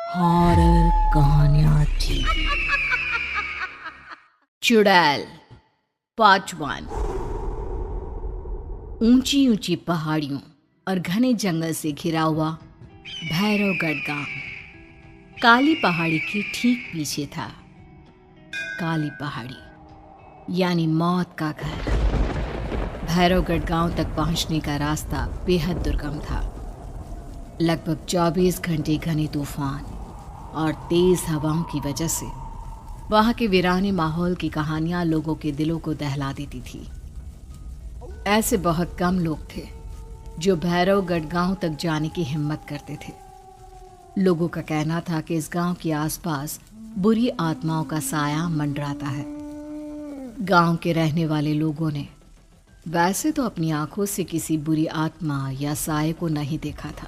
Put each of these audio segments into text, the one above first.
Horror कहानियाँ थी। चुड़ैल पार्ट 1। ऊंची ऊंची पहाड़ियों और घने जंगल से घिरा हुआ भैरवगढ़ गांव काली पहाड़ी के ठीक पीछे था। काली पहाड़ी यानी मौत का घर। भैरवगढ़ गांव तक पहुंचने का रास्ता बेहद दुर्गम था। लगभग 24 घंटे घने तूफान और तेज हवाओं की वजह से वहां के वीराने माहौल की कहानियां लोगों के दिलों को दहला देती थी। ऐसे बहुत कम लोग थे जो भैरवगढ़ गांव तक जाने की हिम्मत करते थे। लोगों का कहना था कि इस गांव के आसपास बुरी आत्माओं का साया मंडराता है। गांव के रहने वाले लोगों ने वैसे तो अपनी आंखों से किसी बुरी आत्मा या साये को नहीं देखा था,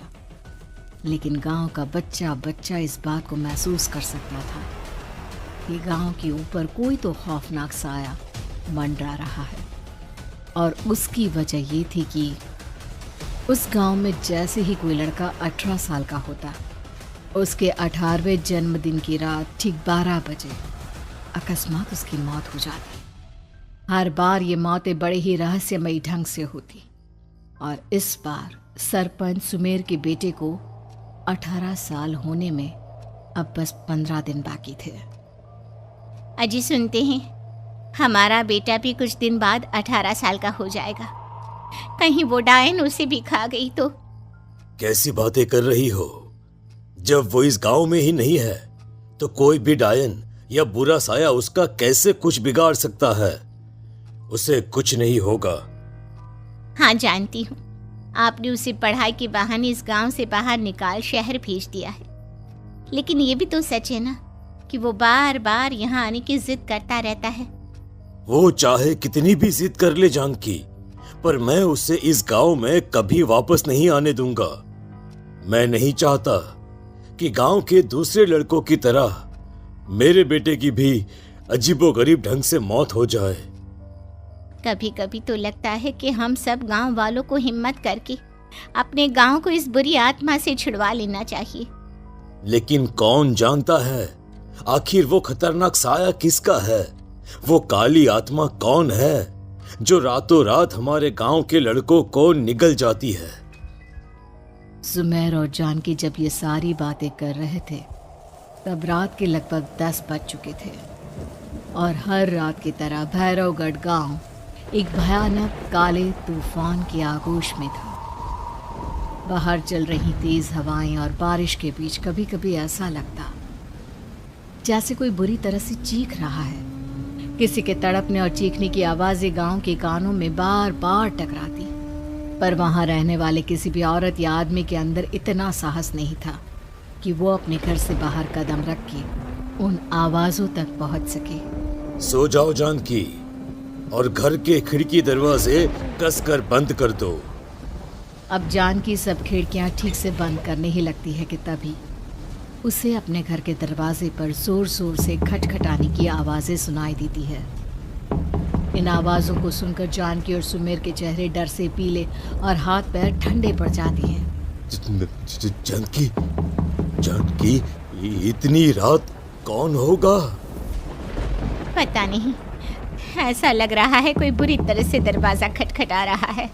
लेकिन गांव का बच्चा बच्चा इस बात को महसूस कर सकता था कि गांव के ऊपर कोई तो खौफनाक साया मंडरा रहा है। और उसकी वजह ये थी कि उस गांव में जैसे ही कोई लड़का 18 साल का होता, उसके 18वें जन्मदिन की रात ठीक 12 बजे अकस्मात उसकी मौत हो जाती। हर बार ये मौतें बड़े ही रहस्यमयी ढंग से होती और इस बार सरपंच सुमेर के बेटे को 18 साल होने में अब बस 15 दिन बाकी थे। अजी सुनते हैं, हमारा बेटा भी कुछ दिन बाद 18 साल का हो जाएगा। कहीं वो डायन उसे भी खा गई तो? कैसी बातें कर रही हो? जब वो इस गांव में ही नहीं है तो कोई भी डायन या बुरा साया उसका कैसे कुछ बिगाड़ सकता है? उसे कुछ नहीं होगा। हाँ जानती हूँ, आपने उसे पढ़ाई के बहाने इस गांव से बाहर निकाल शहर भेज दिया है, लेकिन ये भी तो सच है ना कि वो बार बार यहाँ आने की जिद करता रहता है। वो चाहे कितनी भी जिद कर ले जानकी, पर मैं उसे इस गांव में कभी वापस नहीं आने दूंगा। मैं नहीं चाहता कि गांव के दूसरे लड़कों की तरह मेरे बेटे की भी अजीबोगरीब ढंग से मौत हो जाए। कभी कभी तो लगता है कि हम सब गांव वालों को हिम्मत करके अपने गांव को इस बुरी आत्मा से छुड़वा लेना चाहिए। लेकिन कौन जानता है आखिर वो खतरनाक साया किसका है? वो काली आत्मा कौन है जो रातों रात हमारे गांव के लड़कों को निगल जाती है? सुमेर और जानकी जब ये सारी बातें कर रहे थे तब रात के लगभग 10 बज चुके थे और हर रात की तरह भैरवगढ़ गांव एक भयानक काले तूफान की आगोश में था। बाहर चल रही तेज हवाएं और बारिश के बीच कभी कभी ऐसा लगता जैसे कोई बुरी तरह से चीख रहा है। किसी के तड़पने और चीखने की आवाज़ें गांव के कानों में बार बार टकराती, पर वहां रहने वाले किसी भी औरत या आदमी के अंदर इतना साहस नहीं था कि वो अपने घर से बाहर कदम रख के उन आवाज़ों तक पहुंच सके। सो जाओ जानकी और घर के खिड़की दरवाजे कसकर बंद कर दो। अब जानकी सब खिड़कियां ठीक से बंद करने ही लगती है कि तभी उसे अपने घर के दरवाजे पर जोर जोर से खटखटाने की आवाज़ें सुनाई देती है। इन आवाज़ों को सुनकर जानकी और सुमेर के चेहरे डर से पीले और हाथ पैर ठंडे पड़ जाते हैं। जानकी, जानकी, इतनी रात कौन होगा? पता नहीं, ऐसा लग रहा है कोई बुरी तरह से दरवाजा खटखटा रहा है।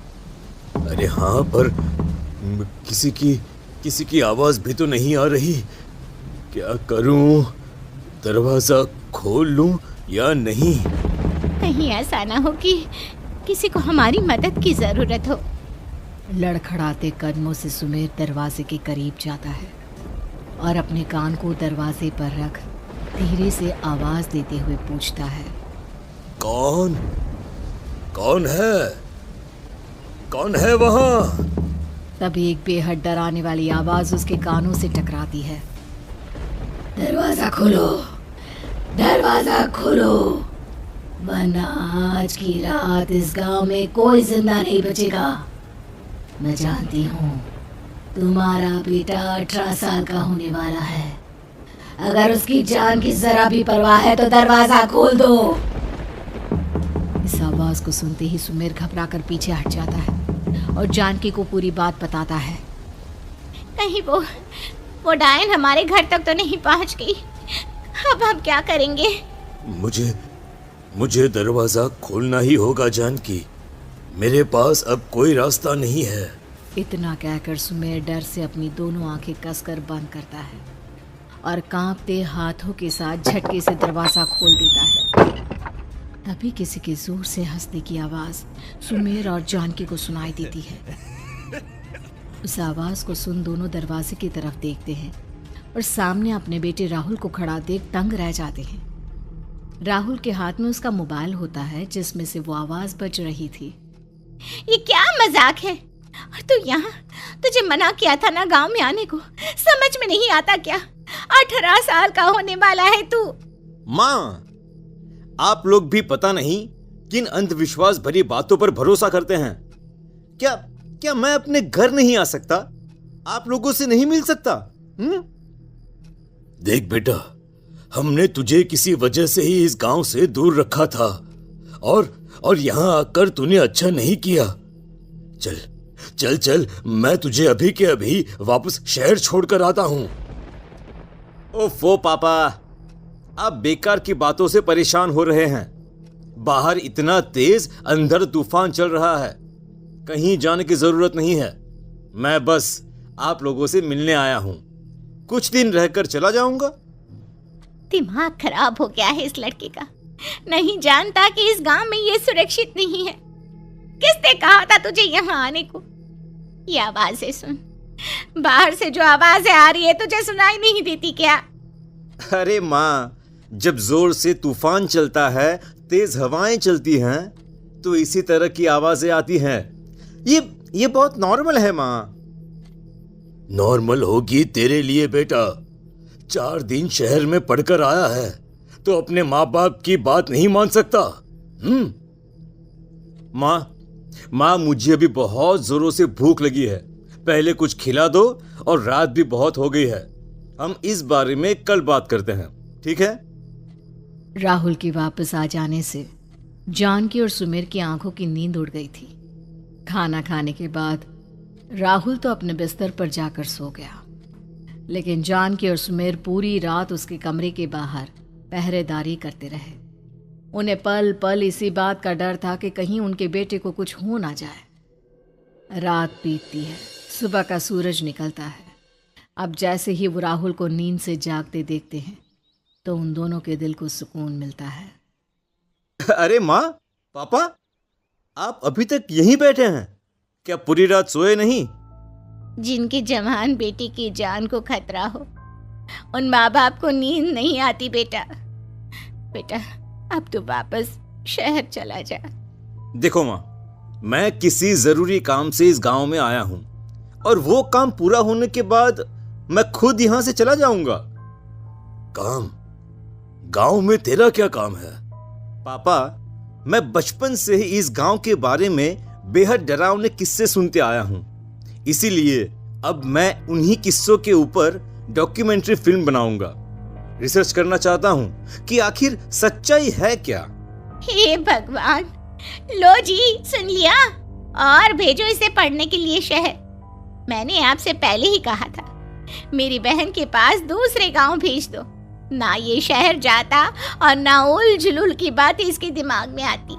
अरे हाँ, पर किसी की आवाज भी तो नहीं आ रही। क्या करूं? दरवाजा खोल लूं या नहीं? कहीं ऐसा ना हो कि किसी को हमारी मदद की जरूरत हो। लड़खड़ाते कदमों से सुमेर दरवाजे के करीब जाता है और अपने कान को दरवाजे पर रख धीरे से आवाज देते हुए पूछता है, कौन है? कौन है वहां? तभी एक बेहद डराने वाली आवाज उसके कानों से टकराती है। दरवाजा खोलो, दरवाजा खोलो, वरना आज की रात इस गांव में कोई जिंदा नहीं बचेगा। मैं जानती हूँ तुम्हारा बेटा 18 साल का होने वाला है। अगर उसकी जान की जरा भी परवाह है तो दरवाजा खोल दो। इस आवाज को सुनते ही सुमेर घबराकर पीछे हट जाता है और जानकी को पूरी बात बताता है। कहीं वो वो डायन हमारे घर तक तो नहीं पहुंच गई। अब हम क्या करेंगे? मुझे दरवाजा खोलना ही होगा जानकी। मेरे पास अब कोई रास्ता नहीं है। इतना कहकर सुमेर डर से अपनी दोनों आंखें कसकर बंद करता है और कांपते हाथों के साथ झटके से दरवाजा खोल देता है। तभी किसी के जोर से हंसने की आवाज सुमेर और जानकी को सुनाई देती है। उस आवाज को सुन दोनों दरवाजे की तरफ देखते हैं और सामने अपने बेटे राहुल को खड़ा देख दंग रह जाते हैं। राहुल के हाथ में उसका मोबाइल होता है जिसमें से वो आवाज बज रही थी। ये क्या मजाक है? और तू यहाँ, तुझे मना किया था ना गांव में आने को, समझ में नहीं आता क्या? 18 साल का होने वाला है तू। माँ, आप लोग भी पता नहीं किन अंधविश्वास भरी बातों पर भरोसा करते हैं। क्या मैं अपने घर नहीं आ सकता? आप लोगों से नहीं मिल सकता? देख बेटा, हमने तुझे किसी वजह से ही इस गांव से दूर रखा था और यहां आकर तूने अच्छा नहीं किया। चल, मैं तुझे अभी के अभी वापस शहर छोड़कर आता हूं। ओफो पापा, आप बेकार की बातों से परेशान हो रहे हैं। बाहर इतना तेज अंधर तूफान चल रहा है, कहीं जाने की जरूरत नहीं है। मैं बस आप लोगों से मिलने आया हूं, कुछ दिन रहकर चला जाऊंगा। दिमाग खराब हो गया है इस लड़के का, नहीं जानता कि इस गांव में ये सुरक्षित नहीं है। किसने कहा था तुझे यहाँ आने को? ये आवाजें सुन, बाहर से जो आवाजें आ रही है तुझे सुनाई नहीं देती क्या? अरे माँ, जब जोर से तूफान चलता है, तेज हवाएं चलती हैं, तो इसी तरह की आवाजें आती हैं। ये बहुत नॉर्मल है माँ। नॉर्मल होगी तेरे लिए बेटा। 4 दिन शहर में पढ़कर आया है तो अपने माँ बाप की बात नहीं मान सकता। माँ, मुझे अभी बहुत जोरों से भूख लगी है, पहले कुछ खिला दो, और रात भी बहुत हो गई है। हम इस बारे में कल बात करते हैं, ठीक है? राहुल के वापस आ जाने से जानकी और सुमेर की आंखों की नींद उड़ गई थी। खाना खाने के बाद राहुल तो अपने बिस्तर पर जाकर सो गया, लेकिन जानकी और सुमेर पूरी रात उसके कमरे के बाहर पहरेदारी करते रहे। उन्हें पल पल इसी बात का डर था कि कहीं उनके बेटे को कुछ हो ना जाए। रात बीतती है, सुबह का सूरज निकलता है। अब जैसे ही वो राहुल को नींद से जागते देखते हैं तो उन दोनों के दिल को सुकून मिलता है। अरे माँ, पापा, आप अभी तक यहीं बैठे हैं? क्या पूरी रात सोए नहीं? जिनकी जवान बेटी की जान को खतरा हो, उन माँ बाप को नींद नहीं आती बेटा। अब तो वापस शहर चला जा। देखो माँ, मैं किसी जरूरी काम से इस गांव में आया हूं, और वो काम पूरा होने के बाद मैं खुद यहां से चला जाऊंगा। काम? गांव में तेरा क्या काम है? पापा, मैं बचपन से ही इस गांव के बारे में बेहद डरावने किस्से सुनते आया हूं, इसीलिए अब मैं उन्हीं किस्सों के ऊपर डॉक्यूमेंट्री फिल्म बनाऊंगा। रिसर्च करना चाहता हूं कि आखिर सच्चाई है क्या। हे भगवान, लो जी, सुन लिया, और भेजो इसे पढ़ने के लिए शहर। मैंने आपसे पहले ही कहा था, मेरी बहन के पास दूसरे गांव भेज दो। ना ये शहर जाता और ना उल जुलूल की बात इसके दिमाग में आती।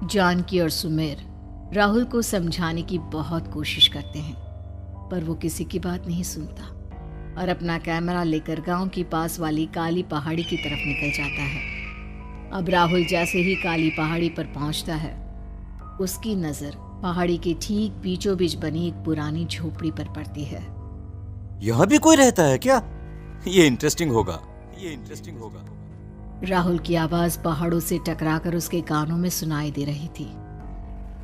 जानकी और सुमेर राहुल को समझाने की बहुत कोशिश करते हैं, पर वो किसी की बात नहीं सुनता और अपना कैमरा लेकर गांव की पास वाली काली पहाड़ी की तरफ निकल जाता है। अब राहुल जैसे ही काली पहाड़ी पर पहुंचता है, उसकी नजर पहाड़ी के ठीक बीचों बीच बनी एक पुरानी झोपड़ी पर पड़ती है। यहाँ भी कोई रहता है क्या? ये इंटरेस्टिंग होगा। राहुल की आवाज पहाड़ों से टकराकर उसके कानों में सुनाई दे रही थी।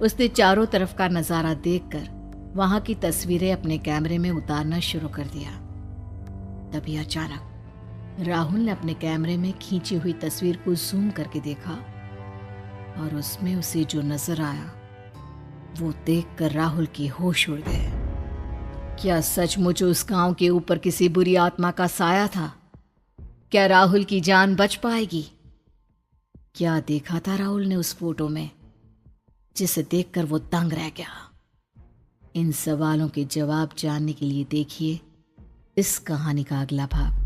उसने चारों तरफ का नजारा देखकर वहां की तस्वीरें अपने कैमरे में उतारना शुरू कर दिया। तभी अचानक राहुल ने अपने कैमरे में खींची हुई तस्वीर को जूम करके देखा और उसमें उसे जो नजर आया वो देखकर राहुल की होश उड़ गए। क्या सचमुच उस गांव के ऊपर किसी बुरी आत्मा का साया था? क्या राहुल की जान बच पाएगी? क्या देखा था राहुल ने उस फोटो में जिसे देखकर वो दंग रह गया? इन सवालों के जवाब जानने के लिए देखिए इस कहानी का अगला भाग